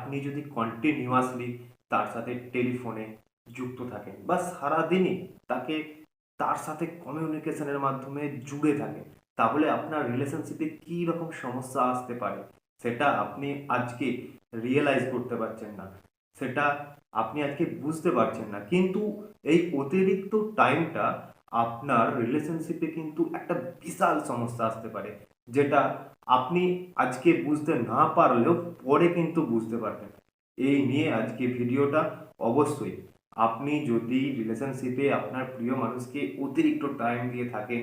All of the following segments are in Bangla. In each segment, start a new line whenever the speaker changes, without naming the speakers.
আপনি যদি কন্টিনিউয়াসলি তার সাথে টেলিফোনে যুক্ত থাকেন বা সারাদিনই তাকে তার সাথে কমিউনিকেশনের মাধ্যমে জুড়ে থাকেন, তাহলে আপনার রিলেশনশিপে কী রকম সমস্যা আসতে পারে সেটা আপনি আজকে রিয়েলাইজ করতে পারছেন না, সেটা আপনি আজকে বুঝতে পারছেন না। কিন্তু এই অতিরিক্ত টাইমটা আপনার রিলেশনশিপে কিন্তু একটা বিশাল সমস্যা আসতে পারে, যেটা আপনি আজকে বুঝতে না পারলেও পরে কিন্তু বুঝতে পারবেন। এই নিয়ে আজকে ভিডিওটা। অবশ্যই আপনি যদি রিলেশনশিপে আপনার প্রিয় মানুষকে অতিরিক্ত টাইম দিয়ে থাকেন,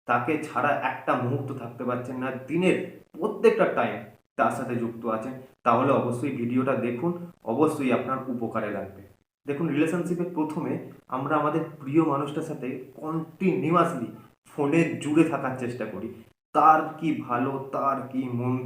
তাকে ছাড়া একটা মুহূর্ত থাকতে পারছেন না, দিনের প্রত্যেকটা টাইম তার সাথে যুক্ত আছেন, তাহলে অবশ্যই ভিডিওটা দেখুন, অবশ্যই আপনার উপকারে লাগবে। দেখুন, রিলেশনশিপে প্রথমে আমরা আমাদের প্রিয় মানুষটার সাথে কন্টিনিউয়াসলি ফোনে জুড়ে থাকার চেষ্টা করি, তার কি ভালো তার কি মন্দ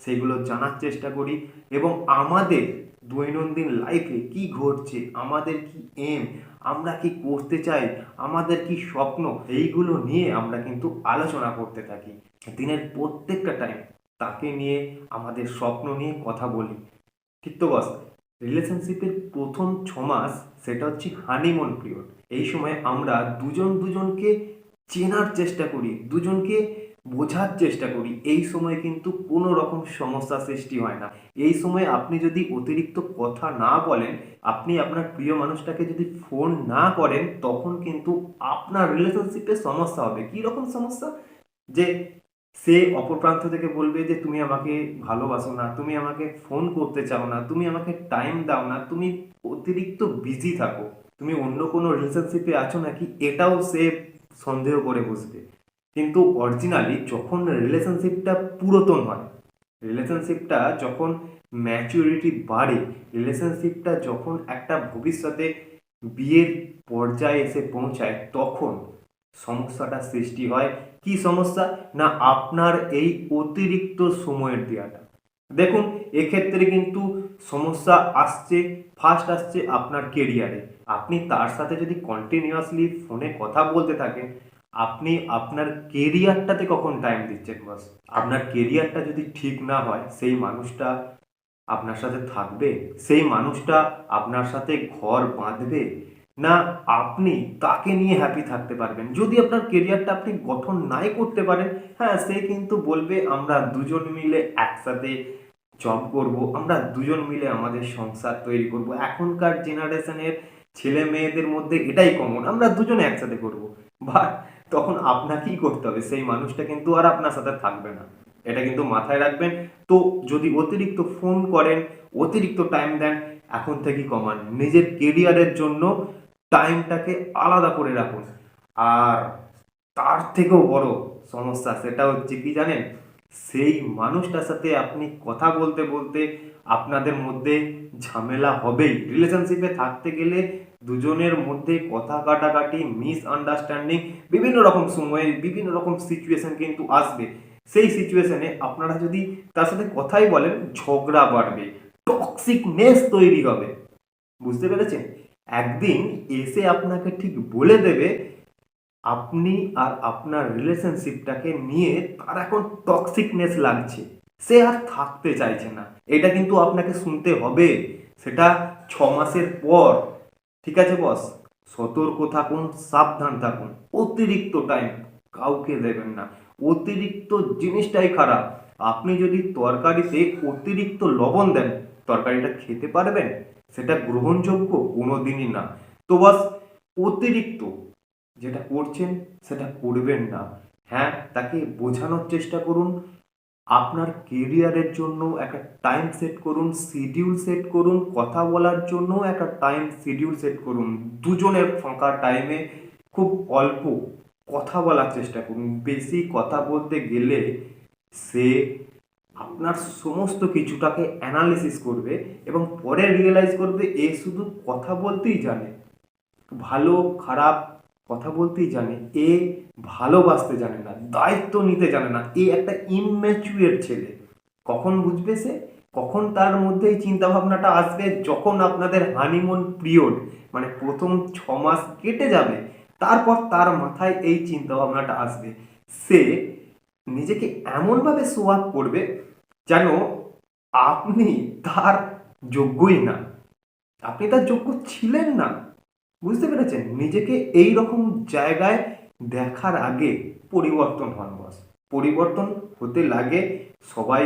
সেগুলো জানার চেষ্টা করি, এবং আমাদের দৈনন্দিন লাইফে কি ঘটছে, আমাদের কি এম, আমরা কি করতে চাই, আমাদের কি স্বপ্ন, এইগুলো নিয়ে আমরা কিন্তু আলোচনা করতে থাকি দিনের প্রত্যেকটা টাইম। তাকে নিয়ে আমাদের স্বপ্ন নিয়ে কথা বলি, ঠিক তো বস? রিলেশনশিপের প্রথম 6 মাস সেটা হচ্ছে হানিমুন পিরিয়ড। এই সময় আমরা দুজন দুজনকে চেনার চেষ্টা করি, দুজনকে বোঝার চেষ্টা করি। এই সময় কিন্তু কোনো রকম সমস্যা সৃষ্টি হয় না। এই সময় আপনি যদি অতিরিক্ত কথা না বলেন, আপনি আপনার প্রিয় মানুষটাকে যদি ফোন না করেন, তখন কিন্তু আপনার রিলেশনশিপে সমস্যা হবে। কী রকম সমস্যা? যে সে অপর প্রান্ত থেকে বলবে যে তুমি আমাকে ভালোবাসো না, তুমি আমাকে ফোন করতে চাও না, তুমি আমাকে টাইম দাও না, তুমি অতিরিক্ত বিজি থাকো, তুমি অন্য কোনো রিলেশনশিপে আছো নাকি, এটাও সে সন্দেহ করে বসবে। কিন্তু অরিজিনালি যখন রিলেশনশিপটা পুরাতন হয়, রিলেশনশিপটা যখন ম্যাচুরিটি বাড়ে, রিলেশনশিপটা যখন একটা ভবিষ্যতে বিয়ের পর্যায়ে এসে পৌঁছায়, তখন সমস্যাটা সৃষ্টি হয়। কি সমস্যা? না, আপনার এই অতিরিক্ত সময়ের দেওয়াটা। দেখুন, এক্ষেত্রে কিন্তু সমস্যা আসছে, ফার্স্ট আসছে আপনার কেরিয়ারে। আপনি তার সাথে যদি কন্টিনিউয়াসলি ফোনে কথা বলতে থাকেন, আপনি আপনার কেরিয়ারটাতে কখন টাইম দিচ্ছেন বস? আপনার কেরিয়ারটা যদি ঠিক না হয়, সেই মানুষটা আপনার সাথে থাকবে? সেই মানুষটা আপনার সাথে ঘর বাঁধবে? না আপনি তাকে নিয়ে হ্যাপি থাকতে পারবেন? যদি আপনার কেরিয়ারটা আপনি গঠন নাই করতে পারেন, হ্যাঁ, সে কিন্তু বলবে আমরা দুজন মিলে একসাথে জব করব, আমরা দুজন মিলে আমাদের সংসার তৈরি করব। এখনকার জেনারেশনের ছেলে মেয়েদের মধ্যে এটাই কমন, আমরা দুজনে একসাথে করব। বাট তখন আপনাকেই করতে হবে, সেই মানুষটা কিন্তু আর আপনার সাথে থাকবে না। এটা কিন্তু মাথায় রাখবেন। তো যদি অতিরিক্ত ফোন করেন, অতিরিক্ত টাইম দেন, এখন থেকেই কমান। নিজের কেরিয়ারের জন্য টাইমটাকে আলাদা করে রাখুন। আর তার থেকেও বড় সমস্যা সেটা হচ্ছে কি জানেন? সেই মানুষটার সাথে আপনি কথা বলতে বলতে আপনাদের মধ্যে ঝামেলা হবেই। রিলেশনশিপে থাকতে গেলে দুজনের মধ্যে কথা কাটাকাটি, মিসআন্ডারস্ট্যান্ডিং, বিভিন্ন রকম সময়ে বিভিন্ন রকম সিচুয়েশন কিন্তু আসবে। সেই সিচুয়েশনে আপনারা যদি তার সাথে কথাই বলেন, ঝগড়া বাড়বে, টক্সিকনেস তৈরি হবে। বুঝতে পেরেছেন? একদিন এসে আপনাকে ঠিক বলে দেবে আপনি আর আপনার রিলেশনশিপটাকে নিয়ে তার এখন টক্সিকনেস লাগছে, সে আর থাকতে চাইছে না। এটা কিন্তু আপনাকে শুনতে হবে, সেটা 6 মাসের পর। ঠিক আছে বস? সতর্ক থাকুন, সাবধান থাকুন। অতিরিক্ত টাইম কাউকে দেবেন না। অতিরিক্ত জিনিসটাই খারাপ। আপনি যদি তরকারিতে অতিরিক্ত লবণ দেন, তরকারিটা খেতে পারবেন? সেটা গ্রহণযোগ্য কোনোদিনই না। তো বস, অতিরিক্ত যেটা করছেন সেটা করবেন না। হ্যাঁ, তাকে বোঝানোর চেষ্টা করুন। আপনার কেরিয়ারের জন্য একটা টাইম সেট করুন, শিডিউল সেট করুন, কথা বলার জন্য একটা টাইম শিডিউল সেট করুন। দুজনের ফাঁকা টাইমে খুব অল্প কথা বলার চেষ্টা করুন। বেশি কথা বলতে গেলে সে আপনার সমস্ত কিছুটাকে অ্যানালিসিস করবে এবং পরে রিয়েলাইজ করবে এ শুধু কথা বলতেই জানে, ভালো খারাপ কথা বলতেই জানে, এ ভালোবাসতে জানে না, দায়িত্ব নিতে জানে না, এ একটা ইমম্যাচুয়ার ছেলে। কখন বুঝবে সে? কখন তার মধ্যে এই চিন্তা ভাবনাটা আসবে? যখন আপনাদের হানিমুন পিরিয়ড, মানে প্রথম 6 মাস কেটে যাবে, তারপর তার মাথায় এই চিন্তা ভাবনাটা আসবে। সে নিজেকে এমনভাবে শো আপ করবে যেন আপনি তার যোগ্যই না, আপনি তার যোগ্য ছিলেন না। বুঝতে পেরেছেন? নিজেকে এই রকম জায়গায় দেখার আগে পরিবর্তন হন বস। পরিবর্তন হতে লাগে। সবাই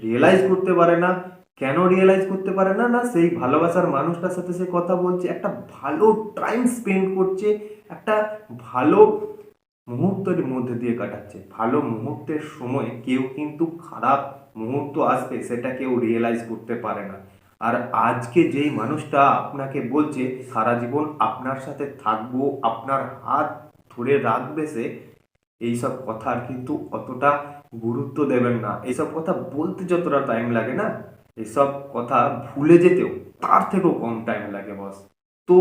রিয়েলাইজ করতে পারে না। কেন রিয়েলাইজ করতে পারে না? না সেই ভালোবাসার মানুষটার সাথে সে কথা বলছে, একটা ভালো টাইম স্পেন্ড করছে, একটা ভালো মুহূর্তের মধ্যে দিয়ে কাটাচ্ছে। ভালো মুহূর্তের সময় কেউ কিন্তু খারাপ মুহূর্ত আসবে সেটা কেউ রিয়েলাইজ করতে পারে না। আর আজকে যেই মানুষটা আপনাকে বলছে সারা জীবন আপনার সাথে থাকবো, আপনার হাত ধরে রাখবে সে, এইসব কথার কিন্তু অতটা গুরুত্ব দেবেন না। এইসব কথা বলতে যতটা টাইম লাগে না, এসব কথা ভুলে যেতেও তার থেকেও কম টাইম লাগে বস। তো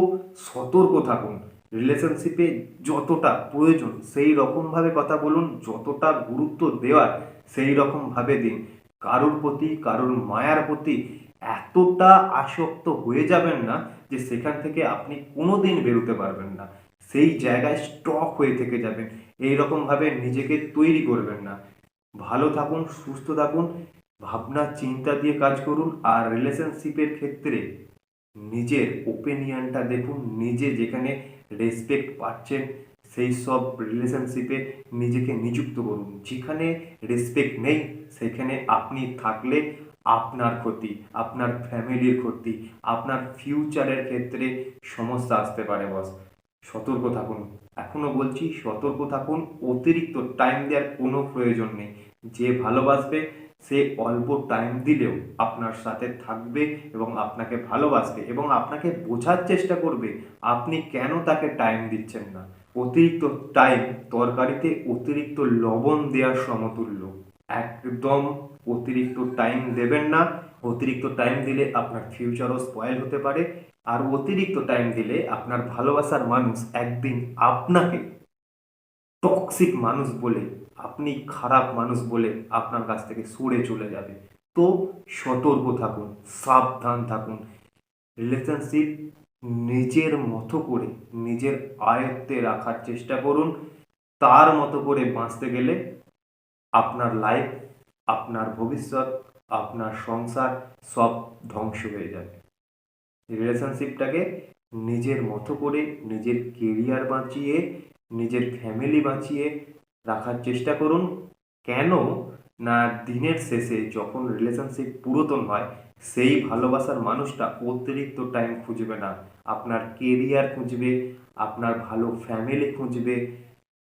সতর্ক থাকুন। রিলেশনশিপে যতটা প্রয়োজন সেই রকমভাবে কথা বলুন, যতটা গুরুত্ব দেওয়ার সেই রকমভাবে দিন। কারোর প্রতি, কারোর মায়ার প্রতি এতটা আসক্ত হয়ে যাবেন না যে সেখান থেকে আপনি কোনোদিন বেরোতে পারবেন না। সেই জায়গায় স্টক হয়ে থেকে যাবেন। এই রকমভাবে নিজেকে তৈরি করবেন না। ভালো থাকুন, সুস্থ থাকুন, ভাবনা চিন্তা দিয়ে কাজ করুন। আর রিলেশনশিপের ক্ষেত্রে নিজের ওপিনিয়নটা দেখুন। নিজে যেখানে রেসপেক্ট পাচ্ছেন সেই সব রিলেশনশিপে নিজেকে নিযুক্ত করুন। যেখানে রেসপেক্ট নেই সেখানে আপনি থাকলে আপনার ক্ষতি, আপনার ফ্যামিলির ক্ষতি, আপনার ফিউচারের ক্ষেত্রে সমস্যা আসতে পারে বস। সতর্ক থাকুন। এখনো বলছি সতর্ক থাকুন। অতিরিক্ত টাইম দেওয়ার কোনো প্রয়োজন নেই। যে ভালোবাসবে সে অল্প টাইম দিলেও আপনার সাথে থাকবে এবং আপনাকে ভালোবাসবে এবং আপনাকে বোঝার চেষ্টা করবে আপনি কেন তাকে টাইম দিচ্ছেন না। অতিরিক্ত টাইম তরকারিতে অতিরিক্ত লবণ দেওয়ার সমতুল্য। একদম অতিরিক্ত টাইম দেবেন না। অতিরিক্ত টাইম দিলে আপনার ফিউচারও স্পয়েল হতে পারে। আর অতিরিক্ত টাইম দিলে আপনার ভালোবাসার মানুষ একদিন আপনাকে টক্সিক মানুষ বলে, আপনি খারাপ মানুষ বলে আপনার কাছ থেকে সরে চলে যাবে। তো সতর্ক থাকুন, সাবধান থাকুন। রিলেশনশিপ নিজের মতো করে, নিজের আয়ত্তে রাখার চেষ্টা করুন। তার মতো করে বাঁচতে গেলে আপনার লাইফ, আপনার ভবিষ্যৎ, আপনার সংসার সব ধ্বংস হয়ে যাবে। রিলেশনশিপটাকে নিজের মতো করে, নিজের কেরিয়ার বাঁচিয়ে, নিজের ফ্যামিলি বাঁচিয়ে রাখার চেষ্টা করুন। কেন না, দিনের শেষে যখন রিলেশনশিপ পুরাতন হয় সেই ভালোবাসার মানুষটা অতিরিক্ত টাইম খুঁজবে না, আপনার কেরিয়ার খুঁজবে, আপনার ভালো ফ্যামিলি খুঁজবে,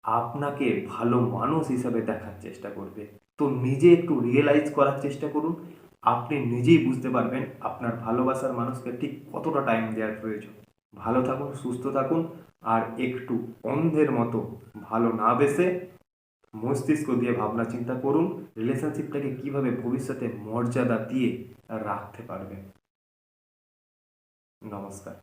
আপনাকে ভালো মানুষ হিসাবে দেখার চেষ্টা করবে। তো নিজে একটু রিয়েলাইজ করার চেষ্টা করুন। আপনি নিজেই বুঝতে পারবেন আপনার ভালোবাসার মানুষকে ঠিক কতটা টাইম দেওয়ার প্রয়োজন। ভালো থাকুন, সুস্থ থাকুন। আর একটু অন্ধের মতো ভালো না বেসে মস্তিষ্ক দিয়ে ভাবনা চিন্তা করুন রিলেশনশিপটাকে কিভাবে ভবিষ্যতে মর্যাদা দিয়ে রাখতে পারবেন। নমস্কার।